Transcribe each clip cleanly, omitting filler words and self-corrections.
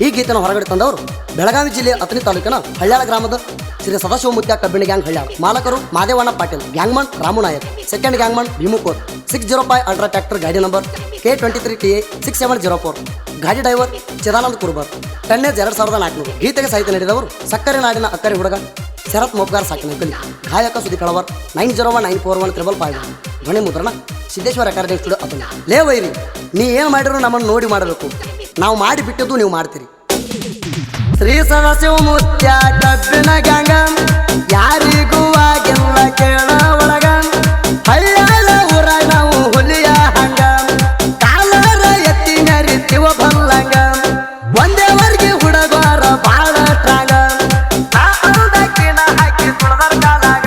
ಈ ಗೀತೆಯನ್ನು ಹೊರಗಡೆ ತಂದವರು ಬೆಳಗಾವಿ ಜಿಲ್ಲೆ ಅಥಣಿ ತಾಲೂಕಿನ ಹಳ್ಯಾಳ ಗ್ರಾಮದ ಶ್ರೀ ಸದಾಶಿವಮೂರ್ತಿ ಕಬ್ಬಿಣ ಗ್ಯಾಂಗ್ ಹಳ್ಯಾಳ. ಮಾಲಕರು Madevanna Patil, gangman Ramu Nayak, second gangman Bhimukor, 605 ultra tractor ಗಾಡಿ ನಂಬರ್ K23TA 6704, ಗಾಡಿ ಡ್ರೈವರ್ ಚಿದಾನಂದ್ ಕುರ್ಬರ್, ಟನ್ನೇಜ್ 2400. ಗೀತೆಗೆ ಸಾಹಿತ್ಯ ನೀಡಿದವರು ಸಕ್ಕರೆ ನಾಡಿನ ಅಕ್ಕರೆ ಹುಡುಗ ಶರತ್ ಮೊಬ್ಗಾರ್ ಸಾಕಿನಕಲಿ. ಗಾಯಕ ಸುದೀಪ್ ಕಳವರ್ 90194155. ಧ್ವನಿ ಮುದ್ರಣ ಸಿದ್ದೇಶ್ವರ ರೆಕಾರ್ಡಿಂಗ್ ಸ್ಟುಡಿಯೋ ಅಥಣಿ. ಲೇ ವೈರಿ, ನೀ ಏನು ಮಾಡಿದ್ರು ನಮ್ಮನ್ನು ನೋಡಿ ಮಾಡಬೇಕು, ನಾವು ಮಾಡಿ ಬಿಟ್ಟಿದ್ದು ನೀವು ಮಾಡ್ತೀರಿ. ಶ್ರೀ ಸದಾಶಿವಮೂರ್ತಿ ಕಬ್ಬಿಣ ಗ್ಯಾಂಗ ಯಾರಿಗೂ ಆಗಿಲ್ಲ ಕೇಳ ಒಳಗ, ಹಳ್ಯಾಳ ಊರ ನಾವು ಹುಲಿಯ ಹಂಗ, ಕಾಲರ ಎತ್ತಿ ಮೆರಿತೀವ ಬಲ್ಲಂಗ, ಒಂದೇ ವರ್ಗಿ ಹುಡುಗಾರ ಬಾಳ ಟ್ರಾಗ, ಹಾಕಿ ತುಳದರ ಕಾಲಾಗ.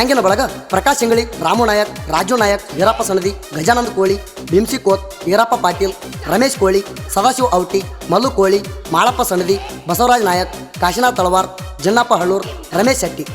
ಗ್ಯಾಂಗಿನ ಬಳಗ ಪ್ರಕಾಶ್ ಇಂಗಳಿ, ರಾಮು ನಾಯಕ್, ರಾಜು ನಾಯಕ್, ವೀರಪ್ಪ ಸಣದಿ, ಗಜಾನಂದ ಕೋಳಿ, ಭೀಮ್ಸಿ ಕೋತ್, ವೀರಪ್ಪ ಪಾಟೀಲ್, ರಮೇಶ್ ಕೋಳಿ, ಸದಾಶಿವ ಔಟಿ, ಮಲ್ಲು ಕೋಳಿ, ಮಾಳಪ್ಪ ಸಣದಿ, ಬಸವರಾಜ್ ನಾಯಕ್, ಕಾಶಿನಾಥ್ ತಳವಾರ್, ಜನ್ನಪ್ಪ ಹಳ್ಳೂರ್, ರಮೇಶ್ ಶೆಟ್ಟಿ.